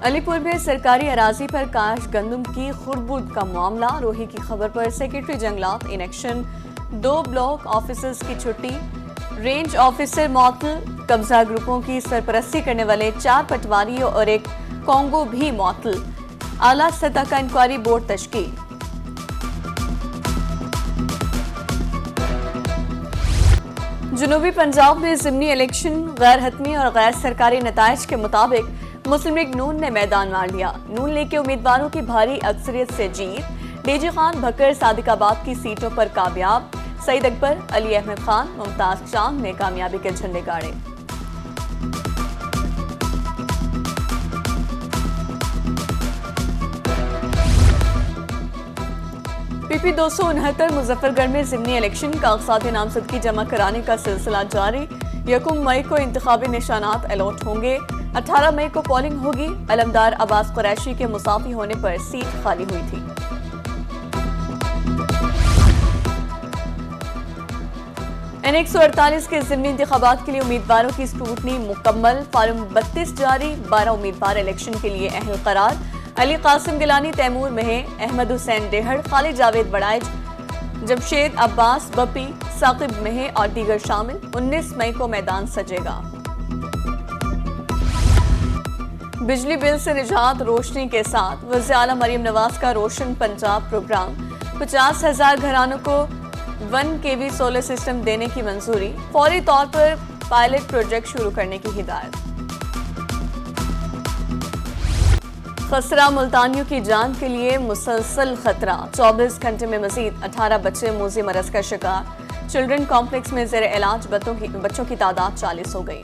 अलीपुर में सरकारी अराजी पर काश गंदम की खुर्द-बुर्द का मामला। रोही की खबर पर सेक्रेटरी जंगलात इन एक्शन, 2 ब्लॉक ऑफिसर्स की छुट्टी, रेंज ऑफिसर मअतल, कब्जा ग्रुपों की सरपरस्ती करने वाले 4 पटवारियों और एक कांगो भी मअतल, आला सतह का इंक्वायरी बोर्ड तश्कील। जनूबी पंजाब में ज़िमनी इलेक्शन गैर हतमी और गैर सरकारी नताइज के मुताबिक मुस्लिम लीग नून ने मैदान मार लिया। नून लीग के उम्मीदवारों की भारी अक्सरियत से जीत। डीजी खान भक्कर सादिकाबाद की सीटों पर कामयाब। सईद अकबर, अली अहमद खान, मुमताज चांद ने कामयाबी के झंडे गाड़े। पीपी 269 मुजफ्फरगढ़ में ज़िमनी इलेक्शन कागजात नामजदगी जमा कराने का सिलसिला जारी। 1 मई को इंतखाबी निशानात अलॉट होंगे। 18 मई को पोलिंग होगी। अलमदार अब्बास कुरैशी के मुसाफी होने पर सीट खाली हुई थी। N148 के ज़िमनी इंतखाबात के लिए उम्मीदवारों की स्क्रूटनी मुकम्मल। फार्म 32 जारी। 12 उम्मीदवार इलेक्शन के लिए अहल करार। अली कासिम गिलानी, तैमूर मेहे, अहमद हुसैन डेहड़, खालिद जावेद बड़ाइज, जमशेद अब्बास बप्पी, साकिब मेहे और दीगर शामिल। 19 मई को मैदान सजेगा। बिजली बिल से निजात रोशनी के साथ वज़ीर आला मरियम नवाज का रोशन पंजाब प्रोग्राम। 50,000 घरानों को 1 kV सोलर सिस्टम देने की मंजूरी। फौरी तौर पर पायलट प्रोजेक्ट शुरू करने की हिदायत। खसरा मुल्तानियों की जान के लिए मुसलसल खतरा। 24 घंटे में मजीद 18 बच्चे मोज़ी मरज का शिकार। चिल्ड्रन कॉम्प्लेक्स में ज़ेर इलाज बच्चों की तादाद 40 हो गई।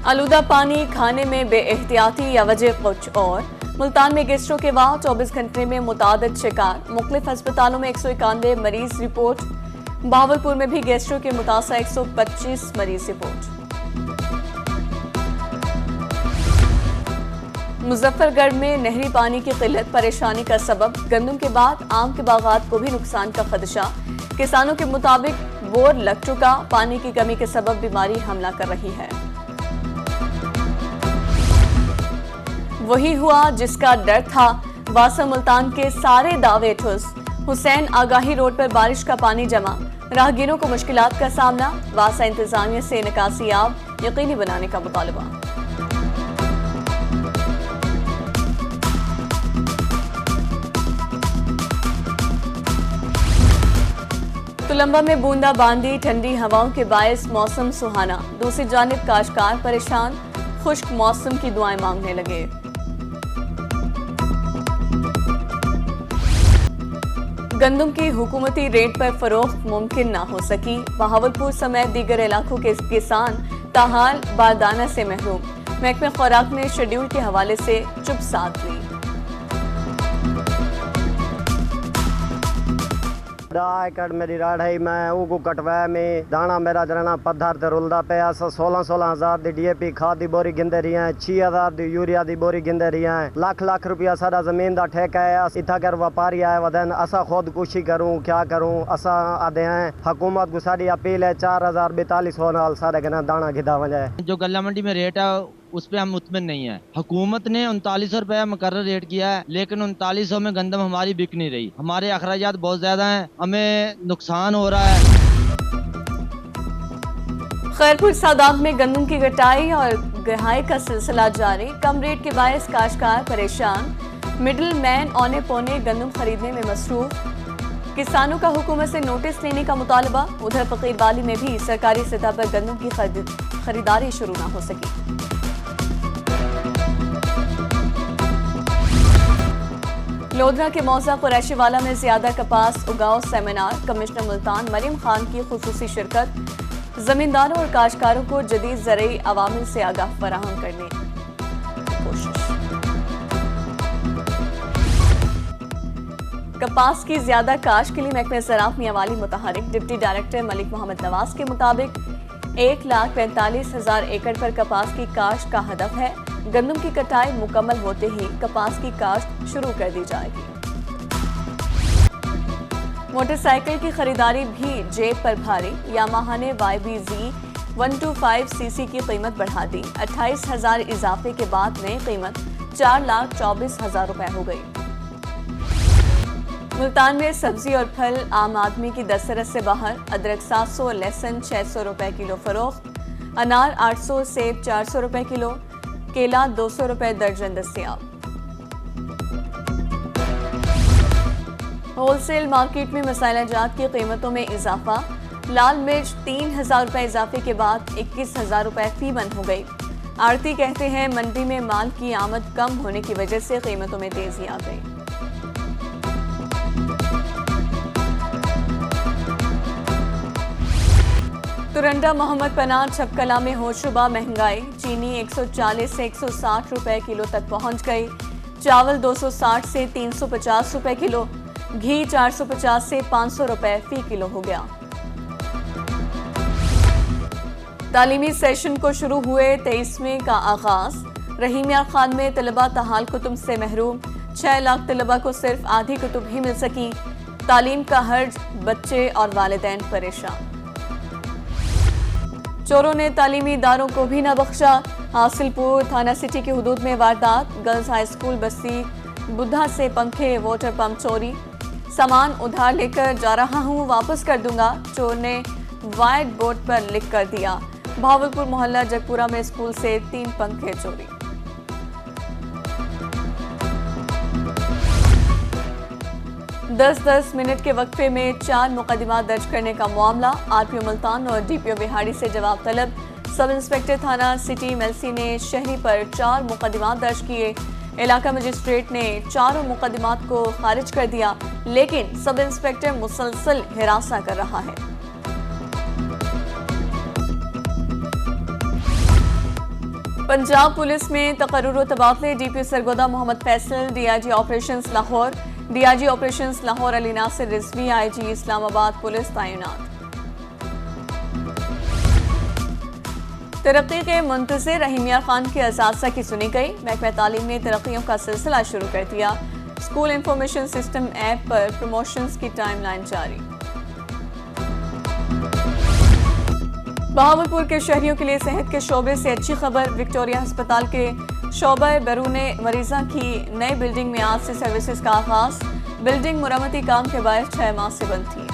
आलूदा पानी खाने में बेएहतियाती या वजह कुछ और। मुल्तान में गेस्ट्रो के वार 24 घंटे में मुतादिद शिकार। मुख्तलिफ अस्पतालों में 191 मरीज रिपोर्ट। बहावलपुर में भी गेस्ट्रो के मुतासा 125 मरीज रिपोर्ट। मुजफ्फरगढ़ में नहरी पानी की किल्लत परेशानी का सबब। गंदम के बाद आम के बागात को भी नुकसान का खदशा। किसानों के मुताबिक बोर लग चुका। पानी की कमी के सबब बीमारी हमला कर रही है। वही हुआ जिसका डर था। वासा मुल्तान के सारे दावे ठुस। हुसैन आगाही रोड पर बारिश का पानी जमा। राहगीरों को मुश्किलात का सामना। वासा इंतजामिया से निकासी आब यकीनी बनाने का मुतालबा। तुलंबा में बूंदाबांदी, ठंडी हवाओं के बायस मौसम सुहाना। दूसरी जानिब काश्तकार परेशान। खुश्क मौसम की दुआएं मांगने लगे। गंदम की हुकूमती रेट पर फरोख्त मुमकिन न हो सकी। बहावलपुर समेत दीगर इलाकों के किसान ताहाल बारदाना से महरूम। महकमे खुराक ने शेड्यूल के हवाले से चुप साध ली। एकड़ मेरी राड़ है, मैं उगू कटवाया में दाना मेरा जरना पत्थर ते रुलदा पे। 16-16 हजार दी DAP खाद दी बोरी गिंदे रही है। 6,000 दी यूरिया दी बोरी गिंदे रही है। लाख रुपया सारा जमीन दा ठेका है। इतना कर व्यापारी आए वदन असा खुदकुशी करूं क्या करूं। असा आदे हैं हुकूमत को सारी अपील है 4,042 नाल सारे गना दाना गिदा वजाए। जो गल्ला मंडी में रेट है उस पे हम मुतमिन नहीं है। हुकूमत ने 3900 रुपया मुकर्रर रेट किया है, लेकिन 3900 में गंदम हमारी बिक नहीं रही। हमारे अखराजात बहुत ज्यादा हैं, हमें नुकसान हो रहा है। खैरपुर सादात में गंदम की कटाई और गहाई का सिलसिला जारी। कम रेट के बायस काश्तकार परेशान। मिडिल मैन औने पौने गंदम खरीदने में मसरूफ। किसानों का हुकूमत से नोटिस लेने का मुतालबा। उधर फकीरवाली में भी सरकारी सतह पर गंदम की खरीदारी शुरू न हो सकी। लोधरा के मौजा कुरैशीवाला में ज्यादा कपास उगाओ सेमिनार। कमिश्नर मुल्तान मरियम खान की खुसूसी शिरकत। जमींदारों और काश्तकारों को जदीद ज़रई अवामिल से आगाह फराहम करने की कोशिश। कपास की ज्यादा काश्त के लिए महकमे ज़राअत मियांवाली मुतहरिक। डिप्टी डायरेक्टर मलिक मोहम्मद नवाज के मुताबिक 1,45,000 एकड़ पर कपास की काश्त का हदफ है। गंदम की कटाई मुकम्मल होते ही कपास की काश्त शुरू कर दी जाएगी। मोटरसाइकिल की खरीदारी भी जेब पर भारी। यामाहा ने YBZ 125 सीसी की कीमत बढ़ा दी। 28,000 इजाफे के बाद नई कीमत 4,24,000 रुपए हो गई। मुल्तान में सब्जी और फल आम आदमी की दस्तरस से बाहर। अदरक 700, लहसुन 600 रुपए किलो फरोख्त, अनार 800, सेब 400 रुपए किलो, केला 200 रुपए दर्जन दस्तयाब। होलसेल मार्केट में मसाला जात की कीमतों में इजाफा। लाल मिर्च 3,000 रुपए इजाफे के बाद 21,000 रुपए फी मन हो गई। आड़ती कहते हैं मंडी में माल की आमद कम होने की वजह से कीमतों में तेजी आ गई। तुरंडा मोहम्मद पनाह छपकला में होशरुबा महंगाई। चीनी 140 से 160 रुपए किलो तक पहुंच गई। चावल 260 से 350 रुपए किलो, घी 450 से 500 रुपए फी किलो हो गया। तालीमी सेशन को शुरू हुए 23वें का आगाज। रहीम यार खान में तलबा तहाल कुतुब से महरूम। 6 लाख तलबा को सिर्फ आधी कुतुब ही मिल सकी। तालीम का हर्ज, बच्चे और वालिदैन परेशान। चोरों ने तालीमी इदारों को भी न बख्शा। हासिलपुर थाना सिटी की हुदूद में वारदात। गर्ल्स हाई स्कूल बस्ती बुद्धा से पंखे, वाटर पंप चोरी। सामान उधार लेकर जा रहा हूं, वापस कर दूंगा, चोर ने व्हाइट बोर्ड पर लिख कर दिया। भावलपुर मोहल्ला जगपुरा में स्कूल से 3 पंखे चोरी। दस मिनट के वक्फे में 4 मुकदमा दर्ज करने का मामला। आरपीओ मुल्तान और डीपीओ बिहाड़ी से जवाब तलब। सब इंस्पेक्टर थाना सिटी मेलसी ने शहरी पर 4 मुकदमा दर्ज किए। इलाका मजिस्ट्रेट ने चारों मुकदमात को खारिज कर दिया, लेकिन सब इंस्पेक्टर मुसलसल हिरासा कर रहा है। पंजाब पुलिस में तकर्रुर व तबादले। DPO Sargodha Mohammad Faisal DIG operations Lahore, DIG operations Lahore Ali Nasir Rizvi IG Islamabad police तैनात। तरक्की के मुंतज़िर रहीम यार खान के असासा की सुनी गई। महकमा तालीम ने तरक्कियों का सिलसिला शुरू कर दिया। स्कूल इंफॉर्मेशन सिस्टम ऐप पर प्रमोशंस की टाइमलाइन जारी। बहावलपुर के शहरियों के लिए सेहत के शोबे से अच्छी खबर। विक्टोरिया अस्पताल के शोबा बैरूने मरीजा की नई बिल्डिंग में आज से सर्विसेज का आगाज। बिल्डिंग मुरम्मती काम के बाद 6 माह से बंद थी।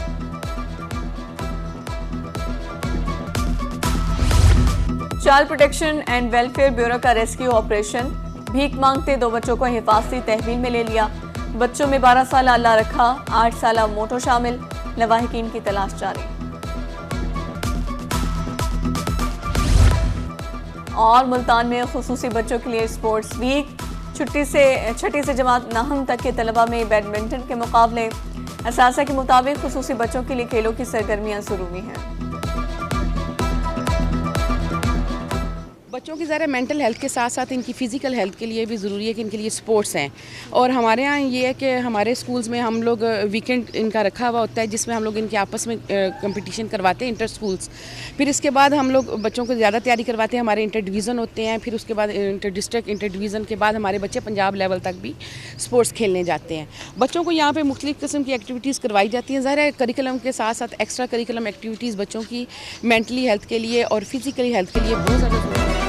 Child protection and welfare bureau का रेस्क्यू ऑपरेशन। भीख मांगते 2 बच्चों को हिफाजती तहवील में ले लिया। बच्चों में 12 साल अल्लाह रखा, 8 साल मोटो शामिल। लवाहिकीन की तलाश जारी। और मुल्तान में खुसूसी बच्चों के लिए स्पोर्ट्स वीक। छठी से जमात नाहम तक के तलबा में बैडमिंटन के मुकाबले। असासा के मुताबिक खुसूसी बच्चों के लिए खेलों की सरगर्मियां शुरू हुई हैं। बच्चों की ज़रा मेंटल हेल्थ के साथ साथ इनकी फ़िज़िकल हेल्थ के लिए भी ज़रूरी है कि इनके लिए स्पोर्ट्स हैं। और हमारे यहाँ ये है कि हमारे स्कूल्स में हम लोग वीकेंड इनका रखा हुआ होता है, जिसमें हम लोग इनके आपस में कंपटीशन करवाते हैं, इंटर स्कूल्स। फिर इसके बाद हम लोग बच्चों को ज़्यादा तैयारी करवाते हैं। हमारे इंटर डिवीज़न होते हैं, फिर उसके बाद इंटर डिस्ट्रिक्ट, इंटर डिवीज़न के बाद हमारे बच्चे पंजाब लेवल तक भी स्पोर्ट्स खेलने जाते हैं। बच्चों को यहाँ पर मुख्तलिफ़ किस्म की एक्टिविटीज़ करवाई जाती हैं। ज़ाहिर है करिकुलम के साथ साथ एक्स्ट्रा करिकुलम एक्टिविटीज़ बच्चों की मेंटली हेल्थ के लिए और फिज़िकली हेल्थ के लिए बहुत ज़्यादा ज़रूरी है।